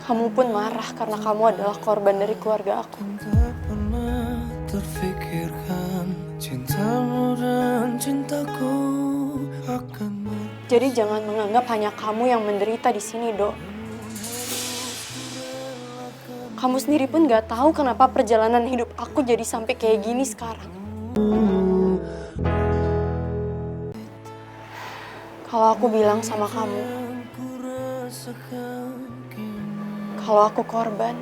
Kamu pun marah karena kamu adalah korban dari keluarga aku. Tak pernah terfikirkan cintamu dan cintaku akan Jadi jangan menganggap hanya kamu yang menderita di sini, Dok. Kamu sendiri pun gak tahu kenapa perjalanan hidup aku jadi sampai kayak gini sekarang. Kalau aku bilang sama kamu, kalau aku korban,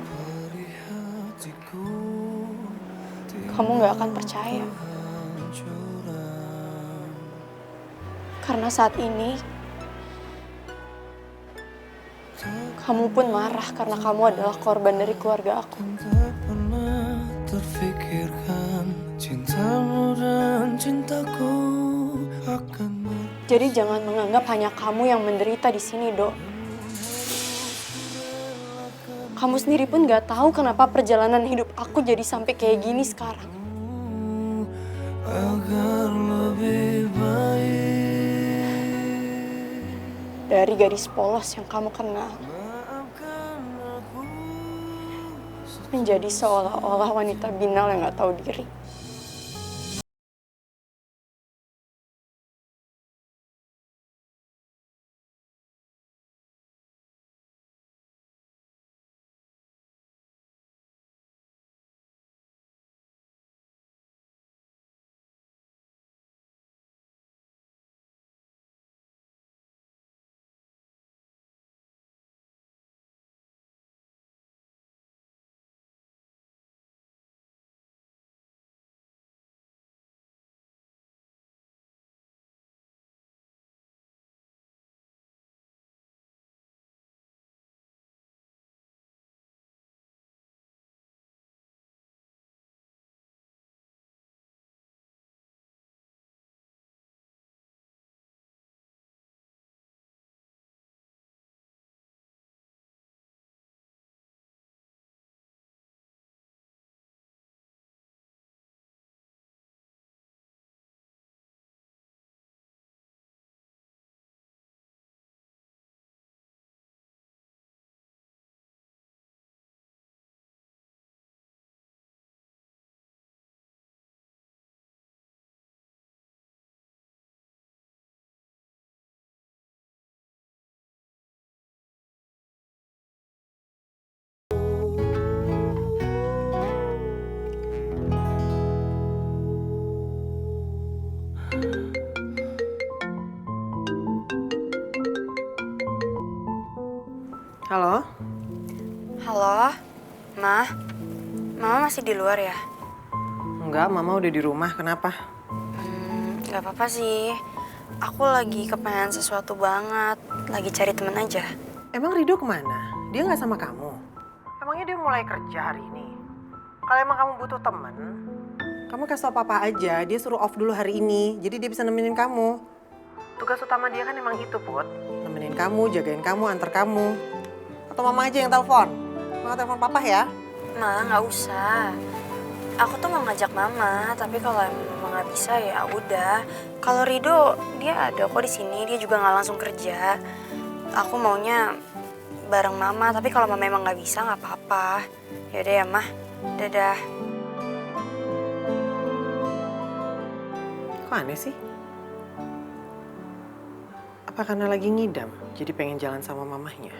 kamu gak akan percaya. Karena saat ini, kamu pun marah karena kamu adalah korban dari keluarga aku. tak pernah terfikirkan cintamu dan cintaku akan Jadi jangan menganggap hanya kamu yang menderita di sini, Dok. Kamu sendiri pun gak tahu kenapa perjalanan hidup aku jadi sampai kayak gini sekarang. agar lebih baik. Dari gadis polos yang kamu kenal, menjadi seolah-olah wanita binal yang gak tahu diri. Halo? Halo, Ma. Mama masih di luar ya? Enggak, Mama udah di rumah. Kenapa? Gak apa-apa sih. Aku lagi kepengen sesuatu banget. Lagi cari temen aja. Emang Rido kemana? Dia nggak sama kamu? Emangnya dia mulai kerja hari ini? Kalau emang kamu butuh temen, kamu kasih tau Papa aja. Dia suruh off dulu hari ini. Jadi dia bisa nemenin kamu. Tugas utama dia kan emang itu, Put. Nemenin kamu, jagain kamu, antar kamu. Atau Mama aja yang telepon? Mama telepon Papa ya? Ma, nggak usah. Aku tuh mau ngajak Mama, tapi kalau emang Mama nggak bisa ya udah. Kalau Rido, dia ada kok di sini. Dia juga nggak langsung kerja. Aku maunya bareng Mama, tapi kalau Mama emang nggak bisa nggak apa-apa. Yaudah ya, Ma. Dadah. Kok aneh sih? Apa karena lagi ngidam, jadi pengen jalan sama mamahnya?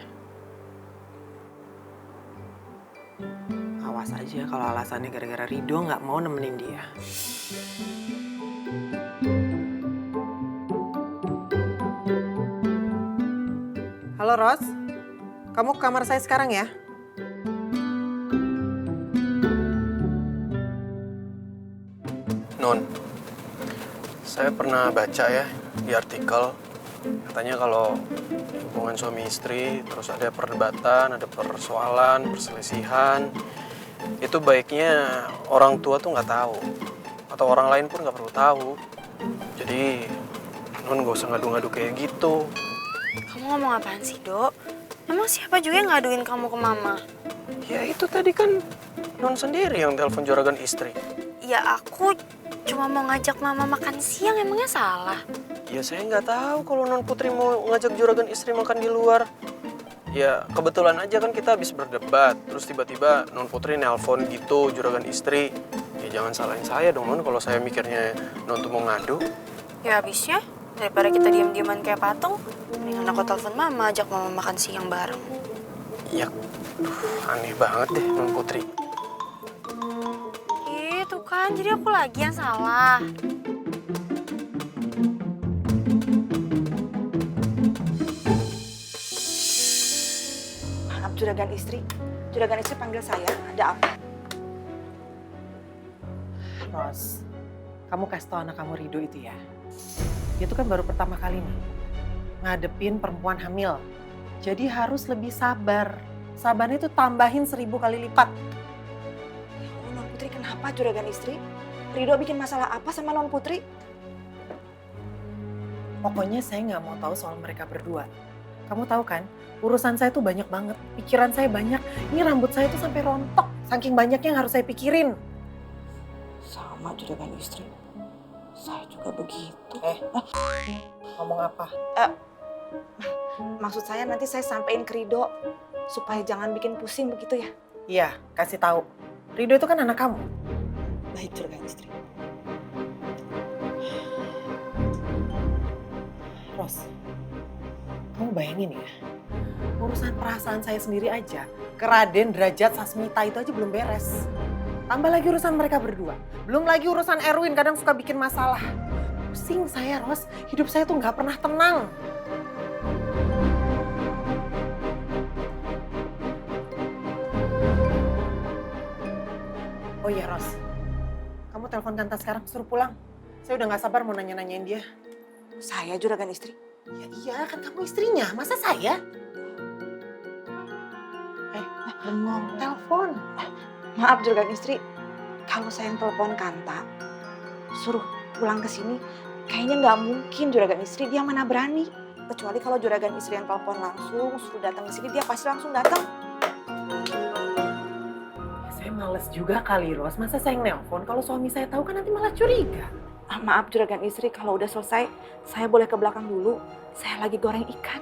Awas aja kalau alasannya gara-gara Rido nggak mau nemenin dia. Halo Ros, kamu ke kamar saya sekarang ya? Non, saya pernah baca ya di artikel, katanya kalau hubungan suami istri terus ada perdebatan, ada persoalan, perselisihan, itu baiknya orang tua tuh nggak tahu, atau orang lain pun nggak perlu tahu. Jadi Non gak usah ngadu-ngadu kayak gitu. Kamu ngomong apaan sih, Dok? Emang siapa juga yang ngaduin kamu ke Mama? Ya itu tadi kan Non sendiri yang telepon juragan istri. Ya aku cuma mau ngajak Mama makan siang, emangnya salah? Ya saya nggak tahu kalau Non Putri mau ngajak juragan istri makan di luar. Ya kebetulan aja kan kita habis berdebat, terus tiba-tiba Non Putri nelpon gitu, juragan istri. Ya jangan salahin saya dong Non kalau saya mikirnya Non tuh mau ngadu. Ya habisnya, daripada kita diam-diaman kayak patung, mendingan aku telepon mama, ajak mama makan siang bareng. Ya, aneh banget deh Non Putri. Itu kan, jadi aku lagi yang salah. Maaf juragan istri panggil saya, ada apa? Ros, kamu kasih tau anak kamu Rido itu ya. Dia tuh kan baru pertama kali nih ngadepin perempuan hamil. Jadi harus lebih sabar. Sabarnya itu tambahin 1000 kali lipat. Ya Allah, Non Putri kenapa juragan istri? Rido bikin masalah apa sama Non Putri? Pokoknya saya nggak mau tahu soal mereka berdua. Kamu tahu kan, urusan saya tuh banyak banget. Pikiran saya banyak. Ini rambut saya tuh sampai rontok. Saking banyaknya yang harus saya pikirin. Sama juragan istri. Saya juga begitu. Ngomong apa? Maksud saya nanti saya sampein ke Rido supaya jangan bikin pusing begitu ya. Iya, kasih tahu. Rido itu kan anak kamu. Baik juragan istri. Ros, kamu bayangin ya, urusan perasaan saya sendiri aja, ke Raden Derajat Sasmita itu aja belum beres. Tambah lagi urusan mereka berdua. Belum lagi urusan Erwin kadang suka bikin masalah. Pusing saya, Ros. Hidup saya tuh nggak pernah tenang. Oh iya, Ros. Kamu telepon Kanta sekarang, suruh pulang. Saya udah nggak sabar mau nanya-nanyain dia. Saya juragan istri. Ya iya, kan kamu istrinya. Masa saya? Bengong, telepon. Maaf juragan istri, kalau saya yang telepon Kanta, suruh pulang ke sini, kayaknya nggak mungkin juragan istri, dia mana berani. Kecuali kalau juragan istri yang telepon langsung, suruh datang ke sini, dia pasti langsung datang. Saya males juga kali, Ros. Masa saya nelpon? Kalau suami saya tahu kan nanti malah curiga. Maaf juragan istri, kalau udah selesai, saya boleh ke belakang dulu. Saya lagi goreng ikan.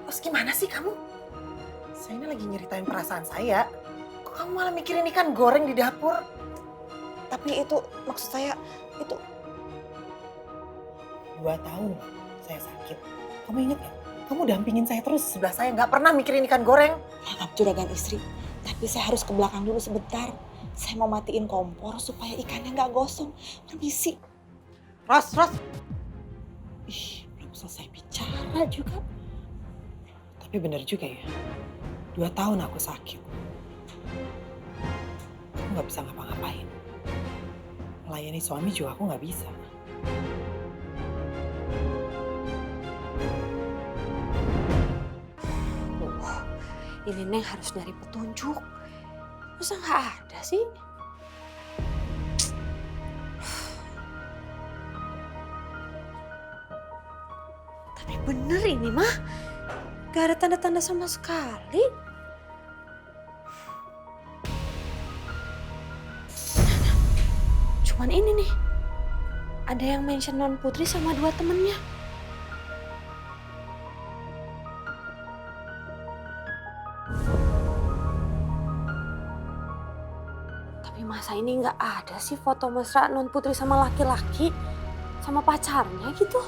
Ros, gimana sih kamu? Saya ini lagi nyeritain perasaan saya. Kok kamu malah mikirin ikan goreng di dapur? Tapi itu, maksud saya, itu 2 tahun saya sakit. Kamu inget gak? Kamu dampingin saya terus di sebelah saya. Nggak pernah mikirin ikan goreng. maaf juragan istri, tapi saya harus ke belakang dulu sebentar. Saya mau matiin kompor supaya ikannya nggak gosong. Permisi. Ros. Ih, belum selesai bicara juga. Tapi bener juga ya. 2 tahun aku sakit. Aku nggak bisa ngapa-ngapain. Melayani suami juga aku nggak bisa. Ini Neng harus nyari petunjuk. Masa nggak ada sih? Tapi bener ini mah. Gak ada tanda-tanda sama sekali. Cuman ini nih. Ada yang mention Non Putri sama 2 temennya. Tapi masa ini nggak ada sih foto mesra Non Putri sama laki-laki, sama pacarnya gitu.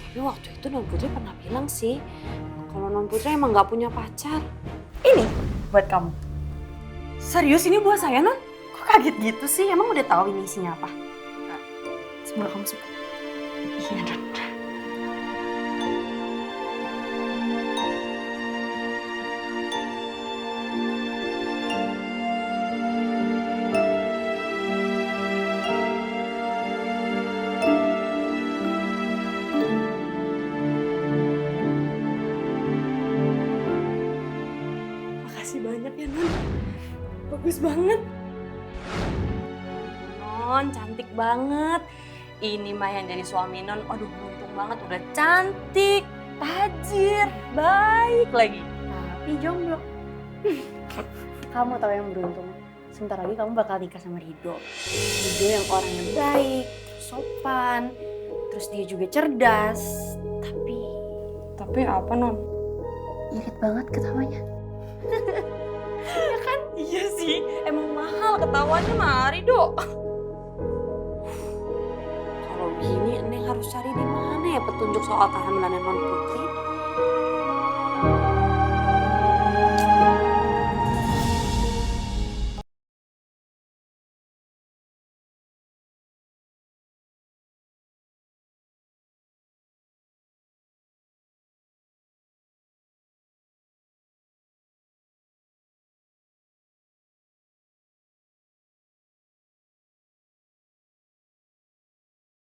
Tapi waktu itu Non Putri pernah bilang sih, kalau Non Putri emang nggak punya pacar. Ini buat kamu. Serius ini buat saya, Non? Kok kaget gitu sih? Emang udah tahu ini isinya apa? Semoga kamu suka. Iya, Non. Makasih banyak ya, Non. Bagus banget. Non, cantik banget. Ini mah yang jadi suami Non, aduh beruntung banget. Udah cantik, tajir, baik lagi. Tapi jomblo. Kamu tahu yang beruntung. Sebentar lagi kamu bakal nikah sama Rido. Rido yang orangnya baik, sopan, Terus dia juga cerdas. Tapi apa non? Irit banget ketawanya. Ya kan? Iya sih, emang mahal ketawanya mah Rido. Kalau gini Neng harus cari di mana ya petunjuk soal kehamilan non Putri?